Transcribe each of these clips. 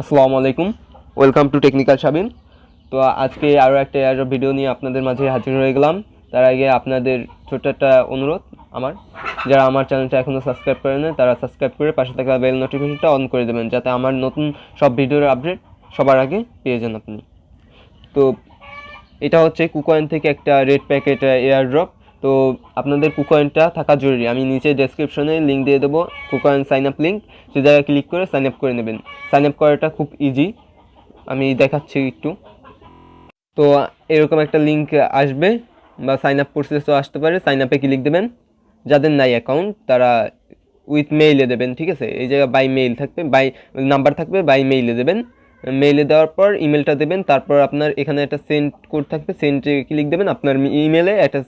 আসসালামু আলাইকুম, welcome to technical Sabin. তো আজকে আরও একটা এয়ারড্রপ ভিডিও নিয়ে আপনাদের মাঝে হাজির হয়ে গেলাম। তার আগে আপনাদের ছোট্ট একটা অনুরোধ, যারা আমার চ্যানেলটা এখনও সাবস্ক্রাইব করে না তারা সাবস্ক্রাইব করে পাশে থাকা বেল নোটিফিকেশনটা অন করে দেবেন, যাতে আমার নতুন সব ভিডিওর আপডেট সবার আগে পেয়ে যান আপনি। তো এটা হচ্ছে কুকয়েন থেকে একটা রেড প্যাকেট এয়ারড্রপ। তো আপনাদের কুকয়েনটা থাকা জরুরি। আমি নিচে ডেসক্রিপশনে লিঙ্ক দিয়ে দেবো, কুকয়েন সাইন আপ লিঙ্ক, সে জায়গায় ক্লিক করে সাইন আপ করে নেবেন। সাইন আপ করাটা খুব ইজি, আমি দেখাচ্ছি একটু। তো এরকম একটা লিঙ্ক আসবে বা সাইন আপ প্রসেসও আসতে পারে। সাইন আপে ক্লিক দেবেন, যাদের নাই অ্যাকাউন্ট তারা উইথ মেইলে দেবেন, ঠিক আছে। এই জায়গায় বাই মেইল থাকবে, বাই নাম্বার থাকবে, বাই মেইলে দেবেন। মেইলে দেওয়ার পর ইমেলটা দেবেন, তারপর আপনার এখানে একটা সেন্ড কোড থাকবে, সেন্ডে ক্লিক দেবেন। আপনার ইমেলে একটা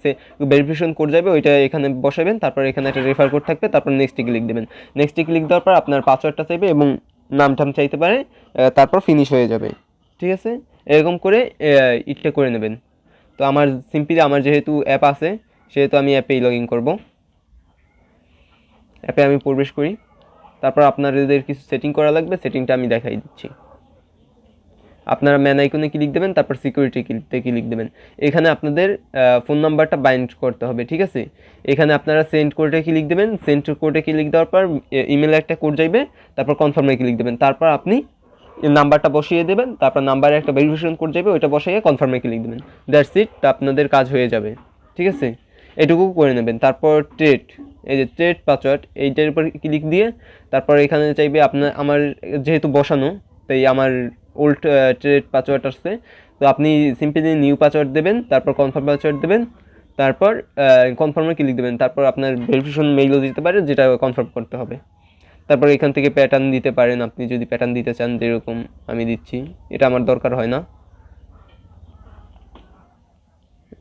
ভেরিফিকেশন কোড যাবে, ওইটা এখানে বসাবেন। তারপর এখানে একটা রেফার কোড থাকবে, তারপর নেক্সটে ক্লিক দেবেন। নেক্সটে ক্লিক দেওয়ার পর আপনার পাসওয়ার্ডটা চাইবে এবং নাম টাম চাইতে পারে, তারপর ফিনিশ হয়ে যাবে, ঠিক আছে। এরকম করে ইটটা করে নেবেন। তো আমার সিম্পলি আমার যেহেতু অ্যাপ আছে সেহেতু আমি অ্যাপেই লগ ইন করবো। অ্যাপে আমি প্রবেশ করি, তারপর আপনাদের কিছু সেটিং করা লাগবে, সেটিংটা আমি দেখাই দিচ্ছি। আপনারা ম্যান আইকনে ক্লিক দেবেন, তারপর সিকিউরিটি ক্লিক দেবেন। এখানে আপনাদের ফোন নাম্বারটা বাইন্ড করতে হবে, ঠিক আছে। এখানে আপনারা সেন্ড কোডে ক্লিক দেবেন, সেন্ড কোডে ক্লিক দেওয়ার পর ইমেলে একটা কোড যাইবে, তারপর কনফার্মে ক্লিক দেবেন। তারপর আপনি নাম্বারটা বসিয়ে দেবেন, তারপর নাম্বারে একটা ভেরিফিকেশন কোড যাবে, ওইটা বসিয়ে কনফার্মে ক্লিক দেবেন। দ্যাটস ইট, আপনাদের কাজ হয়ে যাবে, ঠিক আছে। এটুকু করে নেবেন। তারপর এই যে ট্রেড পাসওয়ার্ড, এইটার উপর ক্লিক দিয়ে তারপর এখানে চাইবে আমার যেহেতু বসানো, তাই আমার ওল্ড ট্রেড পাসওয়ার্ড আসছে। তো আপনি সিম্পলি নিউ পাসওয়ার্ড দেবেন, তারপর কনফার্ম পাসওয়ার্ড দেবেন, তারপর কনফার্মে ক্লিক দেবেন। তারপর আপনার ভেরিফিকেশন মেইলও দিতে পারে, যেটা কনফার্ম করতে হবে। তারপর এখান থেকে প্যাটার্ন দিতে পারেন, আপনি যদি প্যাটার্ন দিতে চান, যেরকম আমি দিচ্ছি। এটা আমার দরকার হয় না,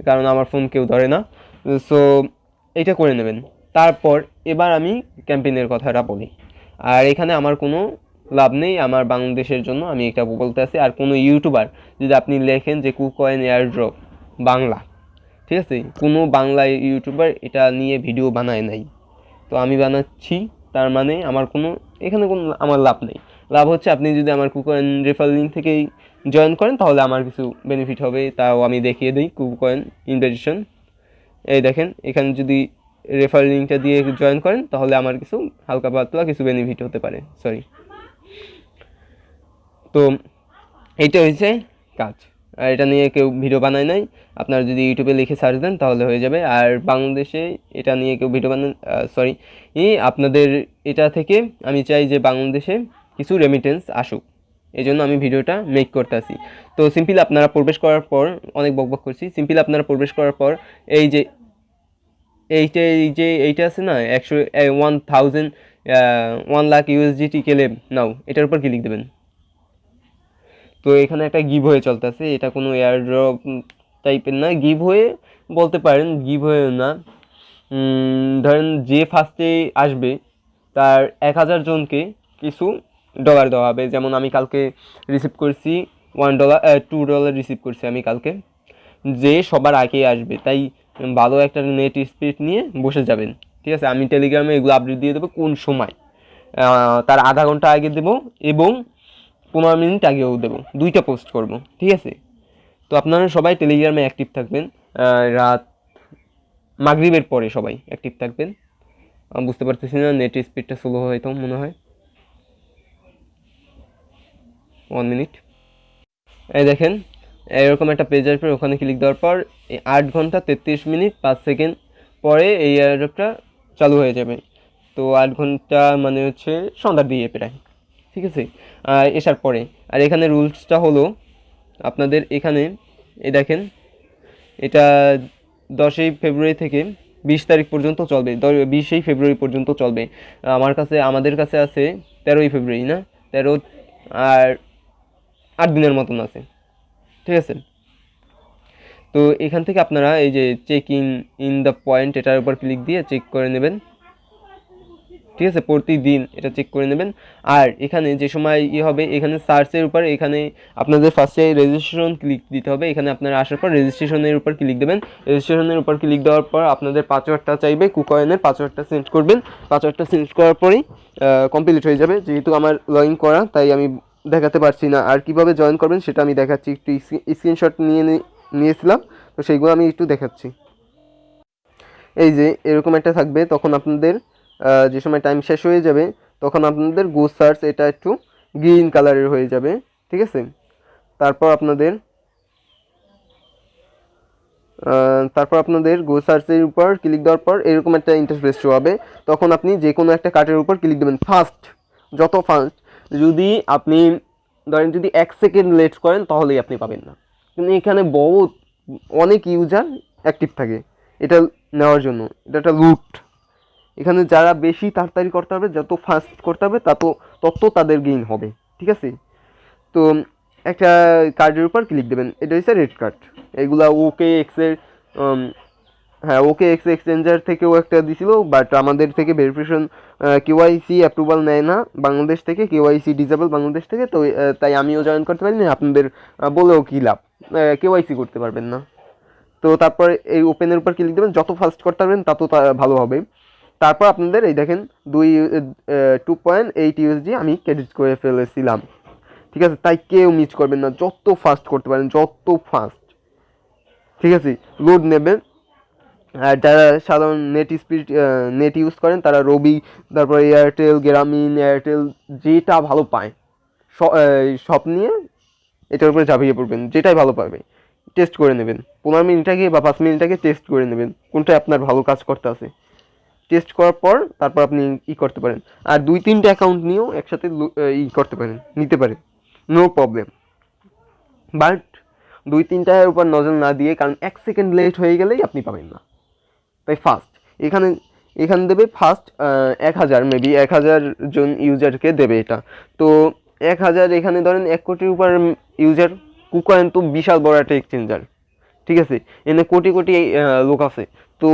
কারণ আমার ফোন কেউ ধরে না। সো এইটা করে নেবেন। তারপর এবার আমি ক্যাম্পেইনের কথাটা বলি। আর এখানে আমার কোনো লাভ নেই, আমার বাংলাদেশের জন্য আমি এটা বলতে আছি। আর কোনো ইউটিউবার যদি আপনি লেখেন যে কুকয়েন এয়ারড্রপ বাংলা, ঠিক আছে, কোনো বাংলা ইউটিউবার এটা নিয়ে ভিডিও বানায় নাই, তো আমি বানাচ্ছি, তার মানে আমার এখানে কোনো আমার লাভ নেই। লাভ হচ্ছে আপনি যদি আমার কুকয়েন রেফার লিঙ্ক থেকেই জয়েন করেন, তাহলে আমার কিছু বেনিফিট হবে, তাও আমি দেখিয়ে দিই। কুকয়েন ইনভিটেশন, এই দেখেন, এখানে যদি রেফার লিঙ্কটা দিয়ে জয়েন করেন তাহলে আমার কিছু হালকা পাতলা কিছু বেনিফিট হতে পারে, তো এইটা হয়েছে কাজ। আর এটা নিয়ে কেউ ভিডিও বানায় নাই, আপনারা যদি ইউটিউবে লিখে সার্চ দেন তাহলে হয়ে যাবে। আর বাংলাদেশে এটা নিয়ে কেউ ভিডিও বানান, আপনাদের এটা থেকে আমি চাই যে বাংলাদেশে কিছু রেমিটেন্স আসুক, এই জন্য আমি ভিডিওটা মেক করতে আসি। তো সিম্পলি আপনারা প্রবেশ করার পর, অনেক বকবক করছি, সিম্পলি আপনারা প্রবেশ করার পর এই যে এইটা আছে না, 1 লাখ ইউএসডিটি ক্লেম নাও, এটার উপর ক্লিক দেবেন। তো এখানে একটা গিভ হয়ে চলতেছে, এটা কোনো এয়ারড্রপ টাইপের না, গিভ হয়ে বলতে পারেন, গিভ হয়ে না। ধরেন যে ফার্স্টে আসবে তার 1000 জনকে কিছু ডলার দেওয়া হবে। যেমন আমি কালকে রিসিভ করছি $1, $2 রিসিভ করছি আমি কালকে, যে সবার আগে আসবে, তাই ভালো একটা নেট স্পিড নিয়ে বসে যাবেন, ঠিক আছে। আমি টেলিগ্রামে এগুলো আপডেট দিয়ে দেবো, কোন সময়, তার আধা ঘন্টা আগে দেবো এবং 15 মিনিট আগেও দেবো, দুইটা পোস্ট করব, ঠিক আছে। তো আপনারা সবাই টেলিগ্রামে অ্যাক্টিভ থাকবেন, রাত মাগরিবের পরে সবাই অ্যাক্টিভ থাকবেন। আমি বুঝতে পারতেছি না, নেট স্পিডটা স্লো হয়তো মনে হয়। 1 মিনিট, এই দেখেন এরকম একটা পেজ আসবে, ওখানে ক্লিক দেওয়ার পর 8 ঘন্টা 33 মিনিট 5 সেকেন্ড পরে এই এয়ারড্রপটা চালু হয়ে যাবে। তো 8 ঘন্টা মানে হচ্ছে সন্ধ্যার দিকে প্রায়, ঠিক আছে। এসার পরে আর এখানে রুলসটা হলো আপনাদের এখানে এই দেখেন, এটা 10ই ফেব্রুয়ারি থেকে 20 তারিখ পর্যন্ত চলবে, 20ই ফেব্রুয়ারি পর্যন্ত চলবে। আমাদের কাছে আছে 13ই ফেব্রুয়ারি, না 13, আর 8 দিনের মতন আছে, ঠিক আছে। তো এখান থেকে আপনারা এই যে চেক ইন দ্য পয়েন্ট, এটার উপর ক্লিক দিয়ে চেক করে নেবেন, ঠিক আছে। প্রতিদিন এটা চেক করে নেবেন। আর এখানে যে সময় হবে, এখানে সার্চের উপর এখানে আপনাদের ফার্স্টে রেজিস্ট্রেশন ক্লিক দিতে হবে। এখানে আপনারা আসার পর রেজিস্ট্রেশনের উপর ক্লিক দেবেন। রেজিস্ট্রেশনের উপর ক্লিক দেওয়ার পর আপনাদের পাসওয়ার্ডটা চাইবে, কুকয়েনের পাসওয়ার্ডটা সেন্ড করবেন। পাসওয়ার্ডটা সেন্ড করার পরেই কমপ্লিট হয়ে যাবে। যেহেতু আমার লগ ইন করা, তাই আমি দেখাতে পারছি না। আর কিভাবে জয়েন করবেন সেটা আমি দেখাচ্ছি, একটু স্ক্রিনশট নিয়েছিলাম, তো সেইগুলো আমি একটু দেখাচ্ছি। এই যে এরকম একটা থাকবে, তখন আপনাদের যে সময় টাইম শেষ হয়ে যাবে তখন আপনাদের গো সার্চ এটা একটু গ্রিন কালারের হয়ে যাবে, ঠিক আছে। তারপর আপনাদের গো সার্চের উপর ক্লিক দেওয়ার পর এরকম একটা ইন্টারফেস শো হবে। তখন আপনি যে কোনো একটা কার্টের উপর ক্লিক দেবেন ফার্স্ট, যত ফার্স্ট। যদি আপনি ধরেন যদি 1 সেকেন্ড লেট করেন তাহলেই আপনি পাবেন না, কিন্তু এখানে অনেক ইউজার অ্যাক্টিভ থাকে এটা নেওয়ার জন্য। এটা একটা লুট। এখানে যারা বেশি তাড়াতাড়ি করতে হবে, যত ফাস্ট করতে হবে তত তাদের গেইন হবে, ঠিক আছে। তো একটা কার্ডের উপর ক্লিক দেবেন, এটা হচ্ছে রেড কার্ড। এগুলা ওকে এক্সের হ্যাঁ ওকে এক্স এক্সচেঞ্জার থেকেও একটা দিছিল, বাট আমাদের থেকে ভেরিফিকেশন কেওয়াইসি অ্যাপ্রুভাল নেয় না বাংলাদেশ থেকে, কেওয়াইসি ডিজেবল বাংলাদেশ থেকে। তো তাই আমিও জয়েন করতে পারিনি, আপনাদের বলেও কী লাভ, কেওয়াইসি করতে পারবেন না। তো তারপর এই ওপেনের উপর ক্লিক দেবেন, যত ফাস্ট করতে পারবেন তত ভালো হবে। তারপর আপনাদের এই দেখেন 2.8 USD আমি ক্রেডিট করে ফেলেছিলাম, ঠিক আছে। তাই কেউ মিস করবেন না, যত ফাস্ট করতে পারেন যত ফাস্ট, ঠিক আছে। লোড নেবেন। আর যারা সাধারণ নেট ইউজ করেন তারা রবি, তারপর এয়ারটেল, গ্রামীণ, এয়ারটেল যেটা ভালো পায় সব নিয়ে এটার উপরে ঝাঁপিয়ে পড়বেন, যেটাই ভালো পাবে টেস্ট করে নেবেন। 15 মিনিট আগে বা 5 মিনিট আগে টেস্ট করে নেবেন কোনটা আপনার ভালো কাজ করতে আছে। টেস্ট করার পর তারপর আপনি করতে পারেন। আর 2-3টে অ্যাকাউন্ট নিয়েও একসাথে করতে পারেন, নিতে পারেন, নো প্রবলেম। বাট 2-3টার উপর নজর না দিয়ে, কারণ 1 সেকেন্ড লেট হয়ে গেলেই আপনি পাবেন না। তাই ফার্স্ট এখানে দেবে ফার্স্ট 1000, মেবি 1000 জন ইউজারকে দেবে এটা। তো 1000 এখানে ধরেন 1 কোটির উপর ইউজার। কুকয়েন তো বিশাল বড় একটা এক্সচেঞ্জার, ঠিক আছে। এখানে কোটি কোটি লোক আছে, তো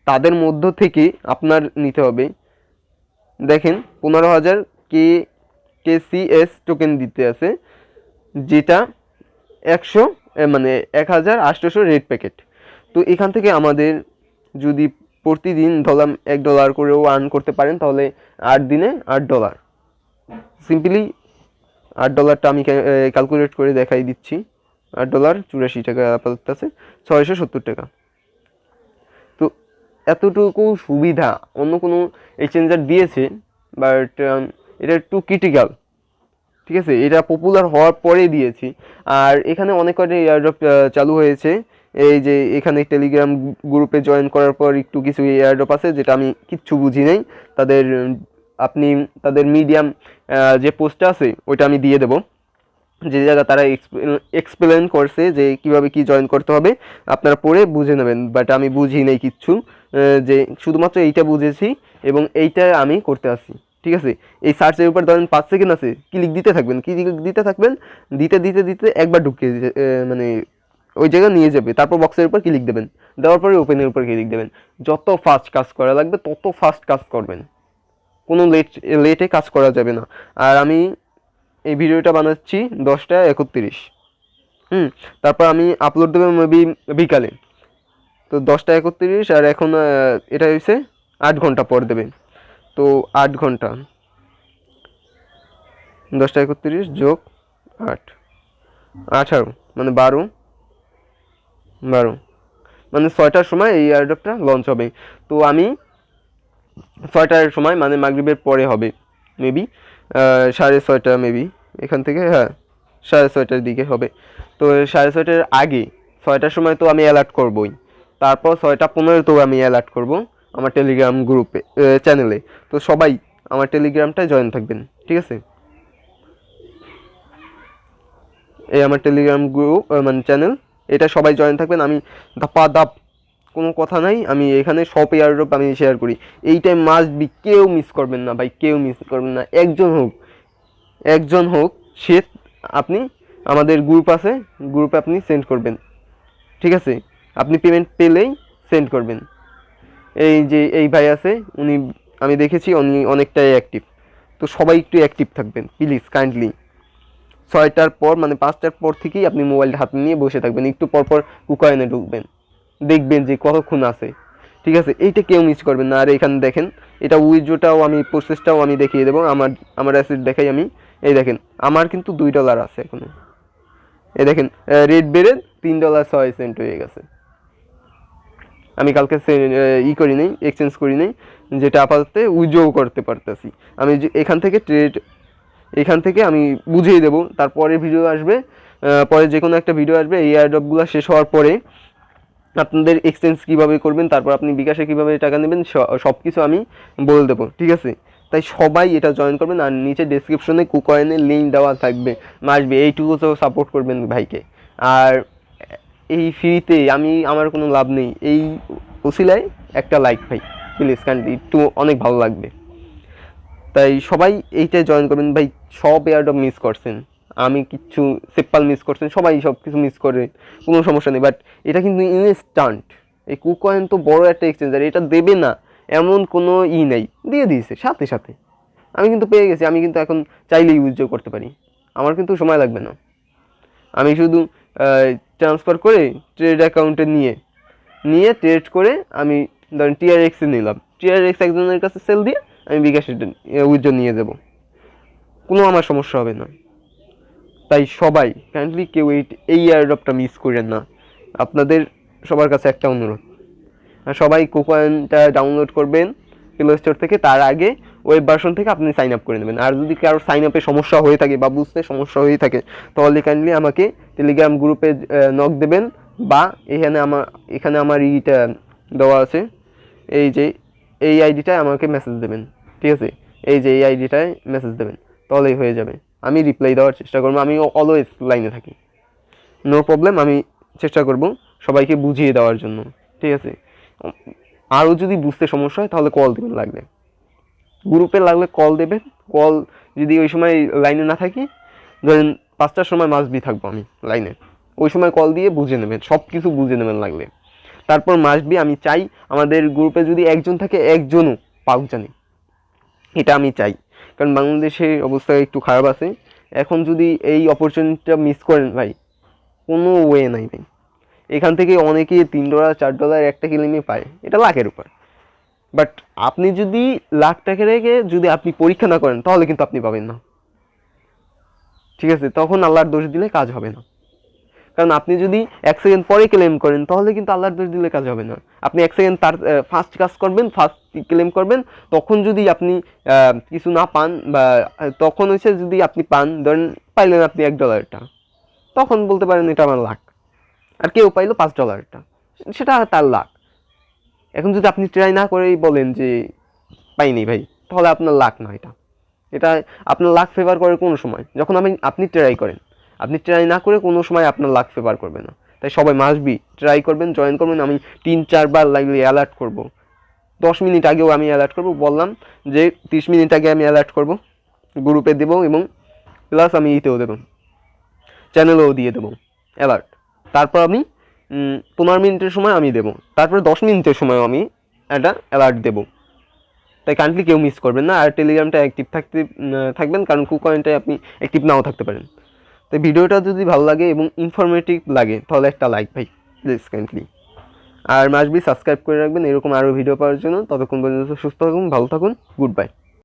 তাদের মধ্য থেকে আপনার নিতে হবে। দেখেন 15,000 KCS টোকেন দিতে আছে, যেটা 1800 রেড প্যাকেট। তো এখান থেকে আমাদের যদি প্রতিদিন ধরলাম $1 করেও আর্ন করতে পারেন, তাহলে 8 দিনে $8। সিম্পলি $8টা আমি ক্যালকুলেট করে দেখাই দিচ্ছি। $8 84 টাকা আপাতত আছে, 670 টাকা। তো এতটুকু সুবিধা অন্য কোনো এক্সচেঞ্জার দিয়েছে, বাট এটা একটু ক্রিটিক্যাল, ঠিক আছে। এটা পপুলার হওয়ার পরে দিয়েছি। আর এখানে অনেক কয়টা এয়ারড্রপ চালু হয়েছে। এই যে এখানে টেলিগ্রাম গ্রুপে জয়েন করার পর একটু কিছু এয়ারড্রপ আছে যেটা আমি কিচ্ছু বুঝি নাই। তাদের মিডিয়াম যে পোস্টটা আছে ওইটা আমি দিয়ে দেবো, যে জায়গা তারা এক্সপ্লেন করছে যে কিভাবে কি জয়েন করতে হবে, আপনারা পড়ে বুঝে নেবেন। বাট আমি বুঝি নেই কিচ্ছু, যে শুধুমাত্র এইটা বুঝেছি এবং এইটা আমি করতে আসছি, ঠিক আছে। এই সার্চের উপর ধরেন 5 সেকেন্ড আছে, ক্লিক দিতে থাকবেন, দিতে একবার ঢুকিয়ে মানে ওই জায়গায় নিয়ে যাবে। তারপর বক্সের উপর ক্লিক দেবেন, দেওয়ার পরে ওপেনের উপর ক্লিক দেবেন। যত ফাস্ট কাজ করা লাগবে তত ফাস্ট কাজ করবেন, কোনো লেটে কাজ করা যাবে না। আর আমি এই ভিডিওটা বানাচ্ছি 10টা 31, তারপর আমি আপলোড দেবো মেবি বিকালে। তো 10টা 31 আর এখন এটা হয়েছে 8 ঘন্টা পর দেবে। তো 8 ঘন্টা, 10টা 31 যোগ 8, 18 মানে 12 মানে 6টার সময় এই এয়ারড্রপটা লঞ্চ হবে। তো আমি 6টার সময় মানে মাগরিবের পরে হবে, মেবি 6:30 মেবি এখান থেকে, হ্যাঁ 6:30টার দিকে হবে। তো 6:30টার আগে 6টার সময় তো আমি অ্যালার্ট করবই। তারপর 6টা 15 আমি অ্যালার্ট করব আমার টেলিগ্রাম গ্রুপে চ্যানেলে। তো সবাই আমার টেলিগ্রামটায় জয়েন থাকবেন, ঠিক আছে। এই আমার টেলিগ্রাম গ্রুপ মানে চ্যানেল, এটা সবাই জয়েন থাকবেন। আমি ধাপ কোনো কথা নাই, আমি এখানে সব এয়ারড্রপ আমি শেয়ার করি। এই টাইম মাস্ট বি, কেউ মিস করবেন না ভাই, কেউ মিস করবেন না। একজন হোক সে, আপনি আমাদের গ্রুপ আছে, গ্রুপে আপনি সেন্ড করবেন, ঠিক আছে। আপনি পেমেন্ট পেলেই সেন্ড করবেন। এই যে এই ভাই আছে, আমি দেখেছি উনি অনেকটাই অ্যাক্টিভ। তো সবাই একটু অ্যাক্টিভ থাকবেন প্লিজ, কাইন্ডলি। 6টার পর মানে 5টার পর থেকেই আপনি মোবাইলটা হাতে নিয়ে বসে থাকবেন, একটু পরপর কুকয়েনে ঢুকবেন, দেখবেন যে কতক্ষণ আছে, ঠিক আছে। এইটা কেউ মিস করবেন না। আর এখানে দেখেন এটা উইথড্রটাও আমি প্রসেসটাও আমি দেখিয়ে দেবো। আমার অ্যাসেট দেখাই আমি, এই দেখেন আমার কিন্তু $2 আছে এখনো। এই দেখেন রেট বেড়ে $3.06 হয়ে গেছে। আমি কালকে করি নেই, এক্সচেঞ্জ করি নেই, যেটা আপাতত উইথড্র করতে পারতেছি। আমি এখান থেকে আমি বুঝিয়ে দেবো, তারপরে ভিডিও আসবে, পরে যে কোনো একটা ভিডিও আসবে এই এয়ারড্রপগুলো শেষ হওয়ার পরে আপনাদের এক্সচেঞ্জ কীভাবে করবেন, তারপর আপনি বিকাশে কীভাবে টাকা নেবেন সব কিছু আমি বলে দেবো, ঠিক আছে? তাই সবাই এটা জয়েন করবেন। আর নিচে ডেসক্রিপশনে কুকয়েনের লিঙ্ক দেওয়া থাকবে, আসবে, এইটুকু তো সাপোর্ট করবেন ভাইকে। আর এই ফ্রিতে আমার কোনো লাভ নেই, এই ওসিলায় একটা লাইক ভাই প্লিজ, কাইন্ডলি, একটু অনেক ভালো লাগবে। তাই সবাই এইটাই জয়েন করবেন ভাই। সব এয়ারড্রপ মিস করছেন, আমি কিচ্ছু, সেপ্পাল মিস করছেন, সবাই সব কিছু মিস করে, কোনো সমস্যা নেই। বাট এটা কিন্তু ইনস্ট্যান্ট, এই কুকয়েন তো বড় একটা এক্সচেঞ্জার, এটা দেবে না এমন কোনো নেই, দিয়ে দিয়েছে সাথে সাথে। আমি কিন্তু পেয়ে গেছি, আমি কিন্তু এখন চাইলেই উইথড্র করতে পারি, আমার কিন্তু সময় লাগবে না। আমি শুধু ট্রান্সফার করে ট্রেড অ্যাকাউন্টে নিয়ে ট্রেড করে আমি ধরেন TRX-এ নিলাম, TRX একজনের কাছে সেল দিয়ে আমি বিকাশে উইথড্র নিয়ে দেবো, কোনো আমার সমস্যা হবে না। তাই সবাই কাইন্ডলি কেউ এই এয়ারড্রপটা মিস করেন না, আপনাদের সবার কাছে একটা অনুরোধ। আর সবাই কুকয়েনটা ডাউনলোড করবেন প্লে স্টোর থেকে, তার আগে ওয়েব ভার্সন থেকে আপনি সাইন আপ করে নেবেন। আর যদি কারো সাইন আপে সমস্যা হয়ে থাকে বা বুঝতে সমস্যা হয়ে থাকে, তাহলে কাইন্ডলি আমাকে টেলিগ্রাম গ্রুপে নক দেবেন, বা এখানে আমার ইটা দেওয়া আছে, এই আইডিটায় আমাকে মেসেজ দেবেন, ঠিক আছে? এই আইডিটায় মেসেজ দেবেন, তাহলেই হয়ে যাবে। আমি রিপ্লাই দেওয়ার চেষ্টা করবো, আমি অলওয়েজ লাইনে থাকি, নো প্রবলেম। আমি চেষ্টা করব সবাইকে বুঝিয়ে দেওয়ার জন্য, ঠিক আছে? আরও যদি বুঝতে সমস্যা হয় তাহলে কল দেবেন, লাগলে গ্রুপে লাগলে কল দেবেন। কল যদি ওই সময় লাইনে না থাকি, ধরেন 5টার সময় মাসবি থাকবো আমি লাইনে, ওই সময় কল দিয়ে বুঝে নেবেন, সব কিছু বুঝে নেবেন লাগলে। তারপর মাসবি আমি চাই আমাদের গ্রুপে যদি একজন থাকে, একজনও পাউক জানি, এটা আমি চাই, কারণ বাংলাদেশের অবস্থা একটু খারাপ আছে এখন। যদি এই অপরচুনিটিটা মিস করেন ভাই, কোনো ওয়ে নাই ভাই। এখান থেকে অনেকে $3 $4 একটা ক্লেমে পায়, এটা লাখের উপর। বাট আপনি যদি লাখ টাকা রেখে যদি আপনি পরীক্ষা না করেন, তাহলে কিন্তু আপনি পাবেন না, ঠিক আছে? তখন আল্লাহর দোষ দিলে কাজ হবে না। কারণ আপনি যদি 1 সেকেন্ড পরে ক্লেম করেন, তাহলে কিন্তু আল্লাহর দোষ দিলে কাজ হবে না। আপনি 1 সেকেন্ড তার ফার্স্ট কাজ করবেন, ফার্স্ট ক্লেম করবেন, তখন যদি আপনি কিছু না পান, বা তখন হচ্ছে যদি আপনি পান, ধরেন পাইলেন আপনি $1টা, তখন বলতে পারেন এটা আমার লাখ। আর কেউ পাইলো $5টা, সেটা তার লাখ। এখন যদি আপনি ট্রাই না করেই বলেন যে পাইনি ভাই, তাহলে আপনার লাখ না, এটা আপনার লাখ ফেভার করে কোনো সময়, যখন আপনি ট্রাই করেন। আপনি ট্রাই না করে কোনো সময় আপনার লাখ ফেভার করবে না। তাই সবাই মাসবি ট্রাই করবেন, জয়েন করবেন। আমি 3-4 বার লাগলে অ্যালার্ট করব, 10 মিনিট আগেও আমি অ্যালার্ট করব, বললাম যে 30 মিনিট আগে আমি অ্যালার্ট করব, গ্রুপে দেবো, এবং প্লাস আমি ইতেও দেবো, চ্যানেলেও দিয়ে দেবো অ্যালার্ট। তারপর আমি 15 মিনিটের সময় আমি দেবো, তারপরে 10 মিনিটের সময় আমি একটা অ্যালার্ট দেবো। তাই কাইন্ডলি কেউ মিস করবেন না। আর টেলিগ্রামটা অ্যাক্টিভ থাকবেন, কারণ কুকয়েনটায় আপনি অ্যাক্টিভ নাও থাকতে পারেন। তাই ভিডিওটা যদি ভালো লাগে এবং ইনফরমেটিভ লাগে, তাহলে একটা লাইক ভাই প্লিজ, কাইন্ডলি। আর মাসবি সাবস্ক্রাইব করে রাখবেন এরকম আরও ভিডিও পাওয়ার জন্য। ততক্ষণ পর্যন্ত সুস্থ থাকুন, ভালো থাকুন, গুড বাই।